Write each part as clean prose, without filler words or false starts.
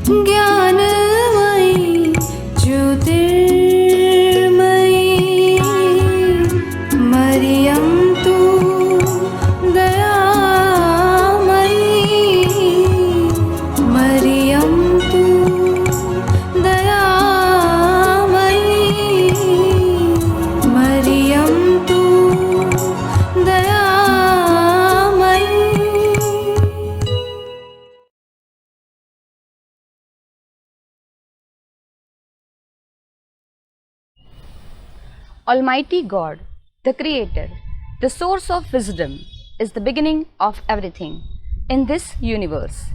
ज्ञानमयी ज्योतिर्मयी मरियम तू दयामयी मरियम तू दयामयी मरियम तू दयामयी। Almighty God, the Creator, the source of wisdom, is the beginning of everything in this universe.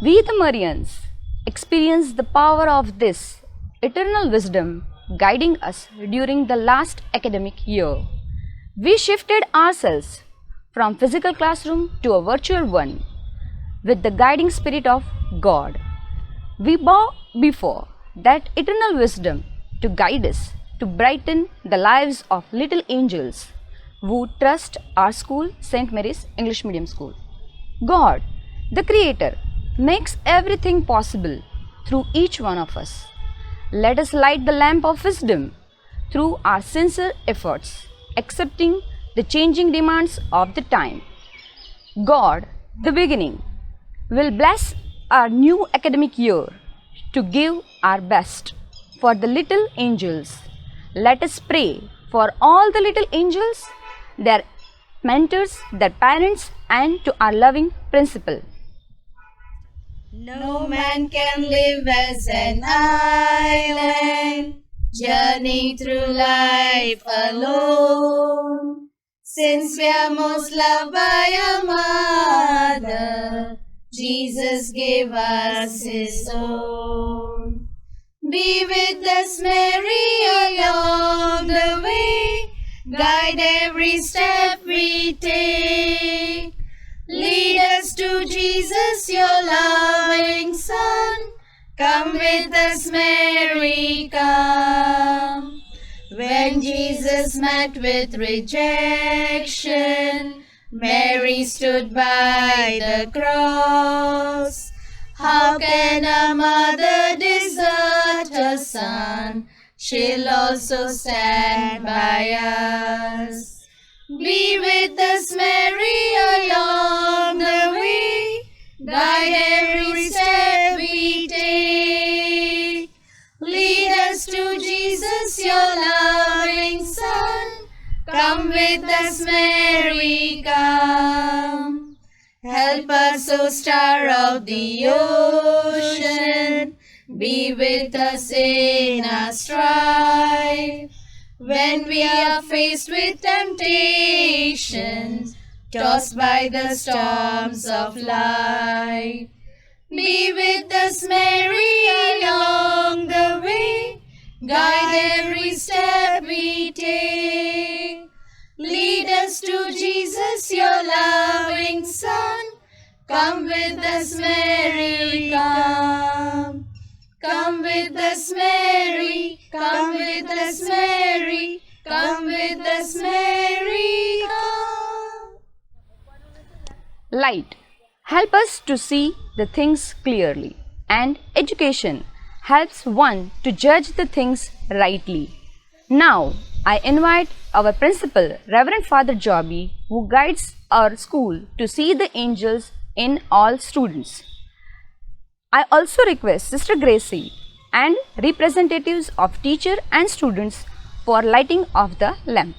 We, the Marians, experience the power of this eternal wisdom guiding us during the last academic year. We shifted ourselves from physical classroom to a virtual one with the guiding spirit of God. We bow before that eternal wisdom to guide us, to brighten the lives of little angels who trust our school, St. Mary's English Medium School. God, the Creator, makes everything possible through each one of us. Let us light the lamp of wisdom through our sincere efforts, accepting the changing demands of the time. God, the beginning, will bless our new academic year to give our best for the little angels. Let us pray for all the little angels, their mentors, their parents, and to our loving principal. No man can live as an island, journey through life alone. Since we are most loved by our Mother, Jesus gave us His own. Be with us, Mary, along the way. Guide every step we take. Lead us to Jesus, your loving Son. Come with us, Mary, come. When Jesus met with rejection, Mary stood by the cross. How can a mother desert her son? She'll also stand by us. Be with us, Mary, along the way. Guide every step we take. Lead us to Jesus, your loving Son. Come with us, Mary, come. Help us, O star of the ocean, be with us in our strife. When we are faced with temptations, tossed by the storms of life, be with us, Mary, along the way. Guide every step we take. Lead us to Jesus, your loving Son. Come with us, Mary, come. Come with us, Mary. Come with us, Mary. Come with us, Mary, come. Light, help us to see the things clearly, and education helps one to judge the things rightly. Now, I invite our principal, Reverend Father Joby, who guides our school to see the angels in all students. I also request Sister Gracie and representatives of teacher and students for lighting of the lamp.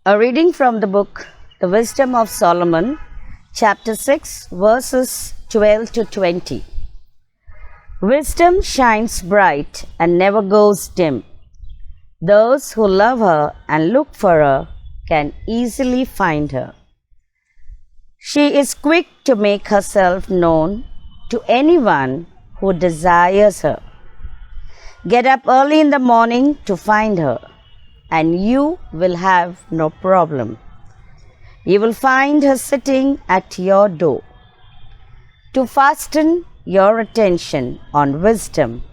A reading from the book The Wisdom of Solomon, chapter 6, verses 12 to 20. Wisdom shines bright and never goes dim. Those who love her and look for her can easily find her. She is quick to make herself known to anyone who desires her. Get up early in the morning to find her, and you will have no problem. You will find her sitting at your door. To fasten your attention on wisdom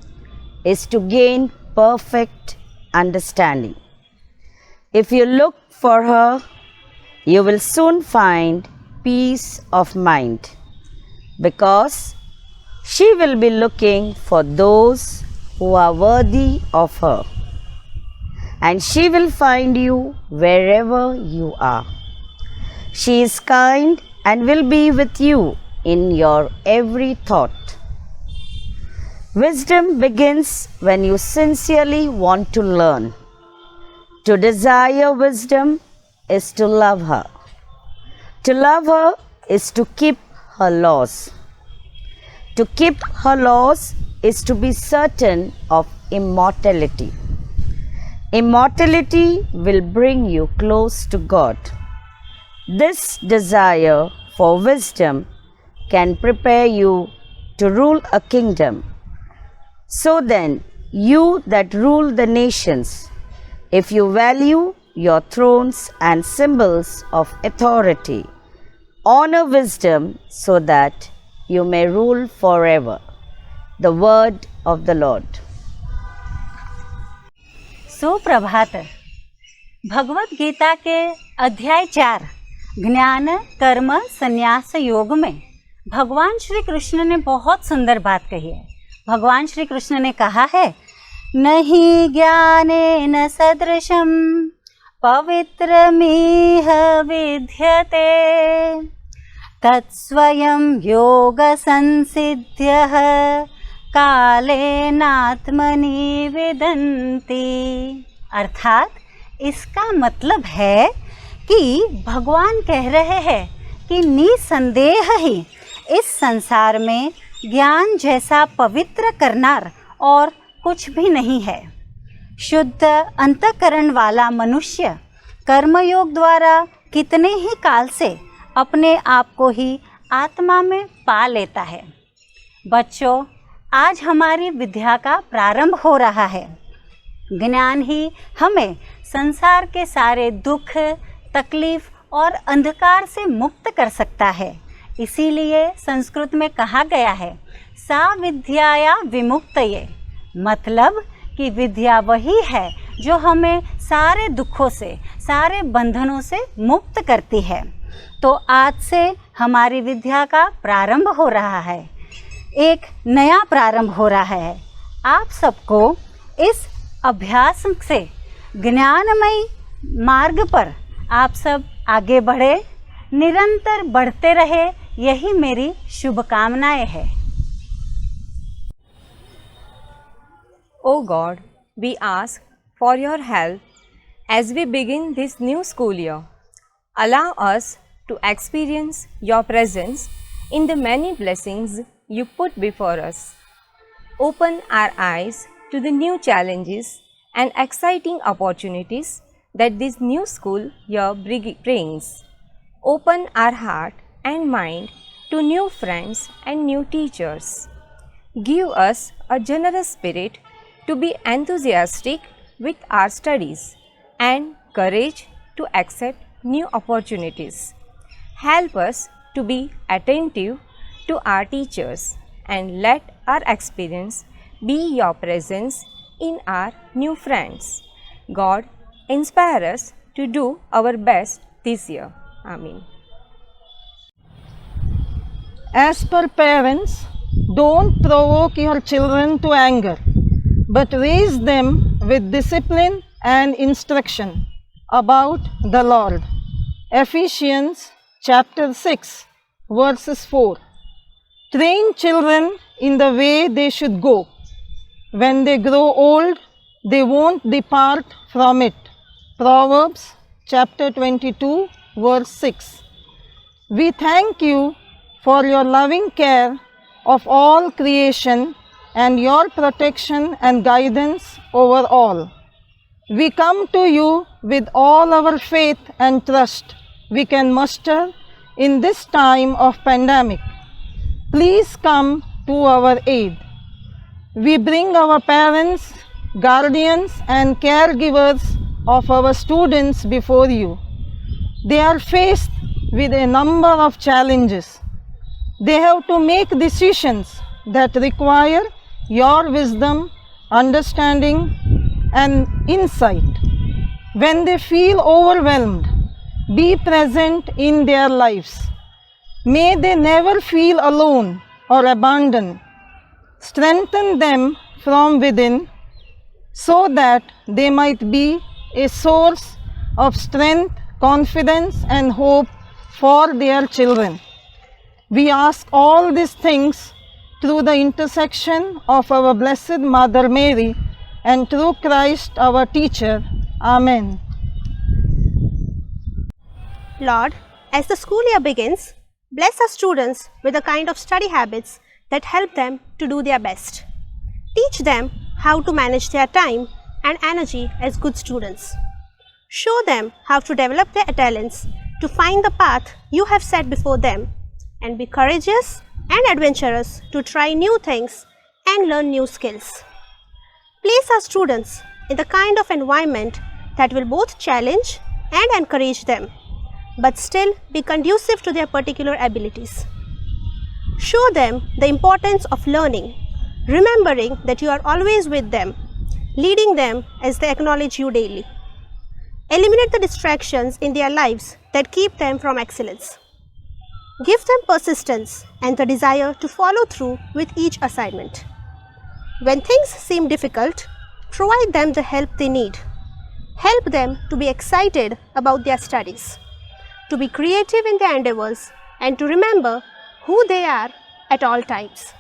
is to gain perfect understanding. If you look for her, you will soon find peace of mind, because she will be looking for those who are worthy of her, and she will find you wherever you are. She is kind and will be with you in your every thought. Wisdom begins when you sincerely want to learn. To desire wisdom is to love her. To love her is to keep her laws. To keep her laws is to be certain of immortality. Immortality will bring you close to God. This desire for wisdom can prepare you to rule a kingdom. So then, you that rule the nations, if you value your thrones and symbols of authority, honor wisdom so that you may rule forever. The word of the Lord. सुप्रभात। भगवत गीता के अध्याय 4 ज्ञान कर्म संन्यास योग में भगवान श्री कृष्ण ने बहुत सुंदर बात कही है। भगवान श्री कृष्ण ने कहा है, नहीं ज्ञानेन सदृशं पवित्रमिह विद्यते तत्स्वयं योग संसिद्ध्यः कालेनात्मनि विदन्ति। अर्थात इसका मतलब है कि भगवान कह रहे हैं कि निसंदेह ही इस संसार में ज्ञान जैसा पवित्र करनार और कुछ भी नहीं है। शुद्ध अंतःकरण वाला मनुष्य कर्मयोग द्वारा कितने ही काल से अपने आप को ही आत्मा में पा लेता है। बच्चों, आज हमारी विद्या का प्रारंभ हो रहा है। ज्ञान ही हमें संसार के सारे दुख, तकलीफ और अंधकार से मुक्त कर सकता है। इसीलिए संस्कृत में कहा गया है, सा विद्याया विमुक्तये, मतलब कि विद्या वही है जो हमें सारे दुखों से, सारे बंधनों से मुक्त करती है। तो आज से हमारी विद्या का प्रारंभ हो रहा है, एक नया प्रारंभ हो रहा है। आप सबको इस अभ्यास से ज्ञानमयी मार्ग पर आप सब आगे बढ़े, निरंतर बढ़ते रहे, यही मेरी शुभकामनाएं है। O God, we ask for your help as we begin this new school year. Allow us to experience your presence in the many blessings you put before us. Open our eyes to the new challenges and exciting opportunities that this new school year brings. Open our heart and mind to new friends and new teachers. Give us a generous spirit to be enthusiastic with our studies and courage to accept new opportunities. Help us to be attentive to our teachers and let our experience be your presence in our new friends. God, inspire us to do our best this year. Amen. As per parents, don't provoke your children to anger, but raise them with discipline and instruction about the Lord. Ephesians chapter 6 verses 4. Train children in the way they should go. When they grow old, they won't depart from it. Proverbs chapter 22 verse 6. We thank you for your loving care of all creation and your protection and guidance over all. We come to you with all our faith and trust we can muster in this time of pandemic. Please come to our aid. We bring our parents, guardians and caregivers of our students before you. They are faced with a number of challenges. They have to make decisions that require your wisdom, understanding and insight. When they feel overwhelmed, be present in their lives. May they never feel alone or abandoned. Strengthen them from within so that they might be a source of strength, confidence and hope for their children. We ask all these things through the intercession of our Blessed Mother Mary and through Christ our teacher. Amen. Lord, as the school year begins, bless our students with the kind of study habits that help them to do their best. Teach them how to manage their time and energy as good students. Show them how to develop their talents to find the path you have set before them, and be courageous and adventurous to try new things and learn new skills. Place our students in the kind of environment that will both challenge and encourage them, but still be conducive to their particular abilities. Show them the importance of learning, remembering that you are always with them, leading them as they acknowledge you daily. Eliminate the distractions in their lives that keep them from excellence. Give them persistence and the desire to follow through with each assignment. When things seem difficult, provide them the help they need. Help them to be excited about their studies, to be creative in their endeavors, and to remember who they are at all times.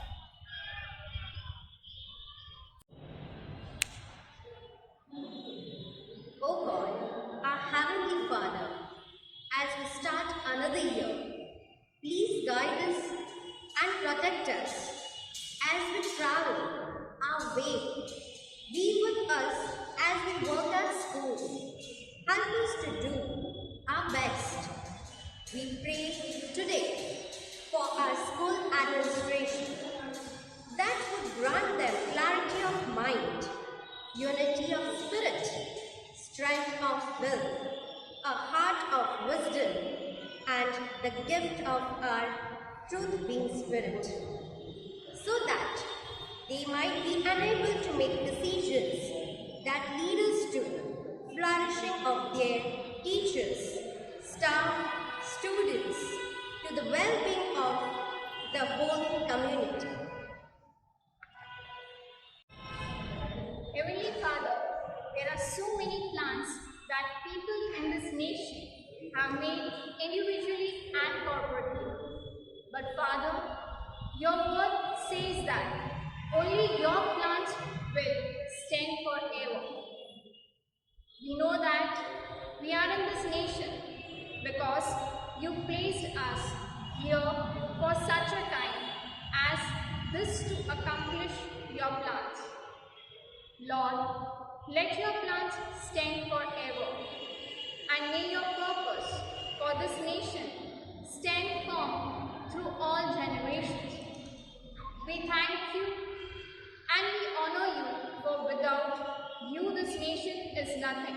O God, our Heavenly Father, as we start another year, please guide us and protect us as we travel our way. Be with us as we work at school. Help us to do our best. We pray today for our school administration that would grant them clarity of mind, unity of spirit, strength of will, a heart of wisdom, and the gift of our truth-being spirit, so that they might be enabled to make decisions that lead us to flourishing of their teachers, staff, students, to the well-being of the whole community. Heavenly Father, there are so many plans that people in this nation have made individually and corporately. But Father, your word says that only your plans will stand forever. We know that we are in this nation because you placed us here for such a time as this to accomplish your plans. Lord, let your plans stand forever, and may your purpose for this nation stand firm through all generations. We thank you and we honor you, for without you this nation is nothing.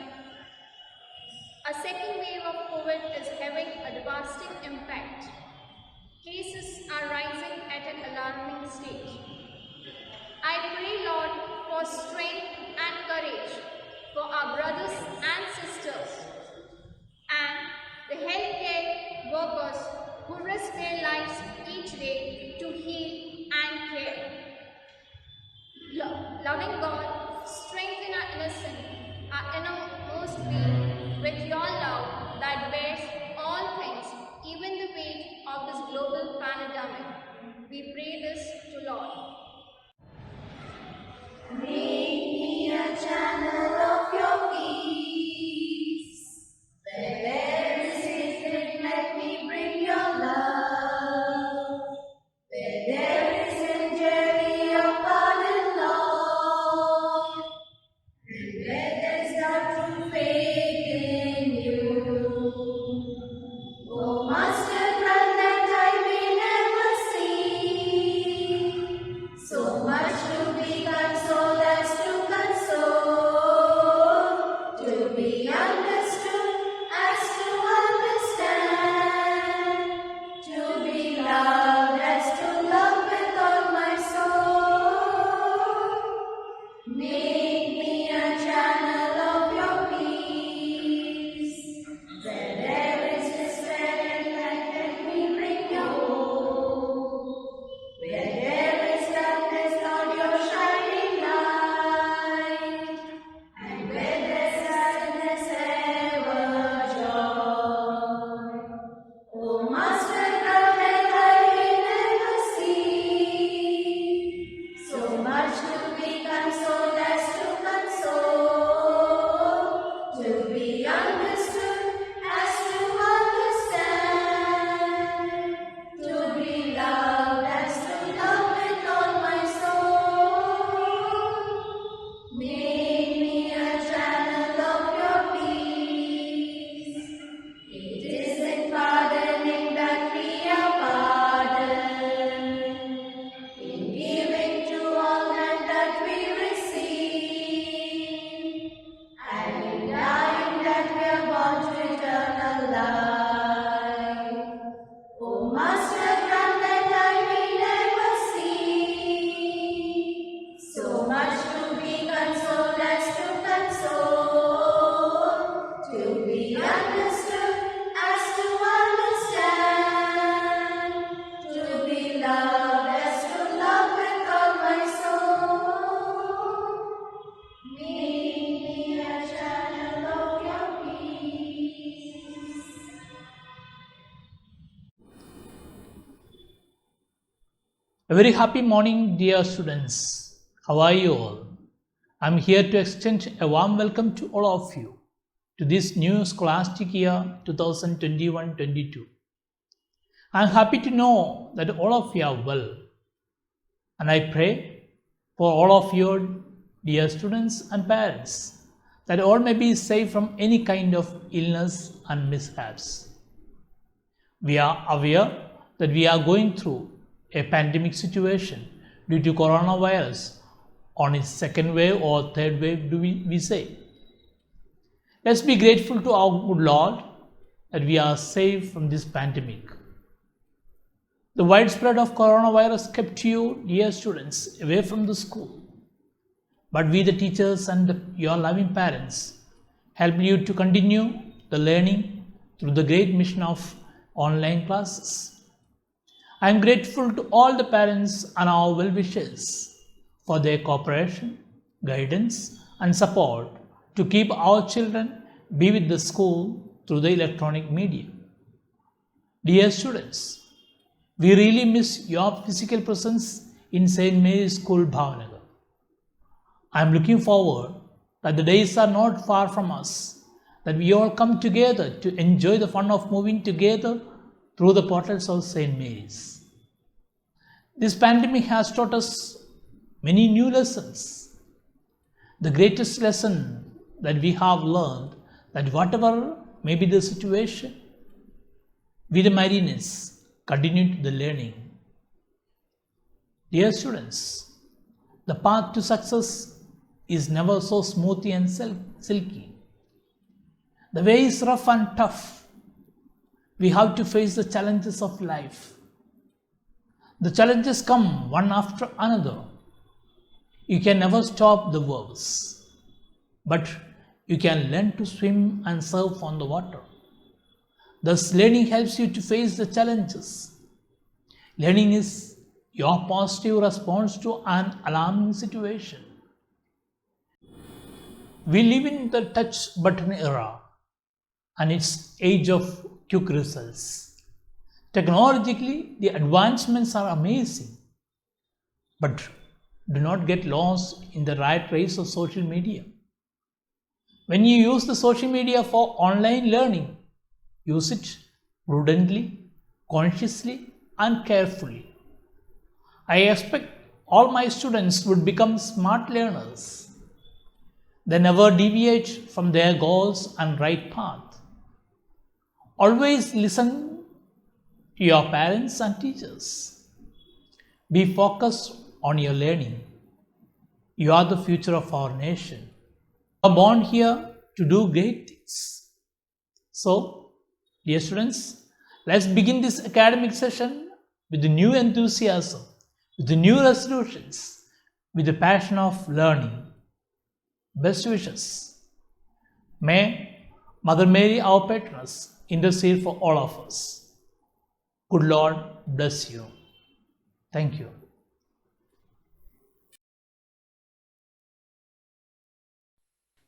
A second wave of COVID is having a devastating impact. Cases are rising at an alarming stage. I pray, Lord, for strength and courage for our brothers and sisters and the healthcare workers who risk their lives each day to heal and care. Loving God, strengthen our innocent, our innermost being with your love that bears all things, even the weight of this global pandemic. We pray this to Lord. Make me a channel of your peace. Where there is hatred, let me bring your love. Where there is injury, your pardon consoled as to console, to be understood as to understand, to be loved as to love with all my soul. Make me a channel of your peace. A very happy morning, dear students. How are you all? I'm here to extend a warm welcome to all of you to this new scholastic year 2021-22. I'm happy to know that all of you are well, and I pray for all of your dear students and parents that all may be safe from any kind of illness and mishaps. We are aware that we are going through a pandemic situation due to coronavirus on its second wave or third wave, do we say. Let's be grateful to our good Lord that we are safe from this pandemic. The widespread of coronavirus kept you, dear students, away from the school. But we, the teachers and your loving parents, helped you to continue the learning through the great mission of online classes. I am grateful to all the parents and our well-wishers for their cooperation, guidance and support to keep our children be with the school through the electronic media. Dear students, we really miss your physical presence in St. Mary's School, Bhavanagar. I am looking forward that the days are not far from us, that we all come together to enjoy the fun of moving together through the portals of St. Mary's. This pandemic has taught us many new lessons. The greatest lesson that we have learned that whatever may be the situation, we the Marians continue the learning. Dear students, the path to success is never so smooth and silky. The way is rough and tough. We have to face the challenges of life. The challenges come one after another. You can never stop the waves, but you can learn to swim and surf on the water. Thus, learning helps you to face the challenges. Learning is your positive response to an alarming situation. We live in the touch button era and its age of quick results. Technologically, the advancements are amazing, but do not get lost in the rat race of social media. When you use the social media for online learning, use it prudently, consciously, and carefully. I expect all my students would become smart learners. They never deviate from their goals and right path. Always listen to your parents and teachers. Be focused on your learning. You are the future of our nation. You are born here to do great things. So, dear students, let's begin this academic session with the new enthusiasm, with the new resolutions, with the passion of learning. Best wishes. May Mother Mary, our patroness, intercede for all of us. Good Lord bless you. Thank you.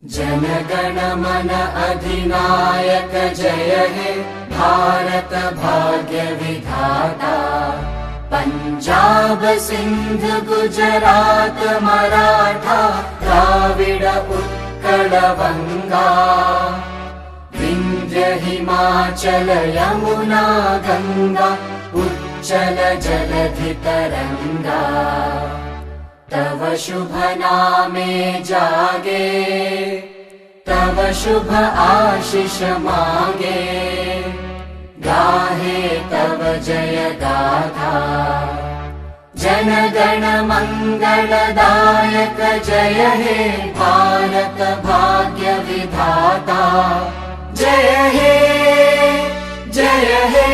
जनगण मन अधिनायक जय हे भारत भाग्य विधाता पंजाब सिंध गुजरात मराठा द्राविड उत्कल बंगा विंध्य हिमाचल यमुना गंगा उच्चल जलधि तरंगा तव शुभ नामे जागे तव शुभ आशीष मांगे गाहे तव जय गाथा जन गण मंगलदायक जय हे भारत भाग्य विधाता जय हे जय हे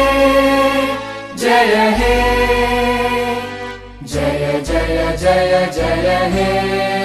जय हे जय जय जय जय हे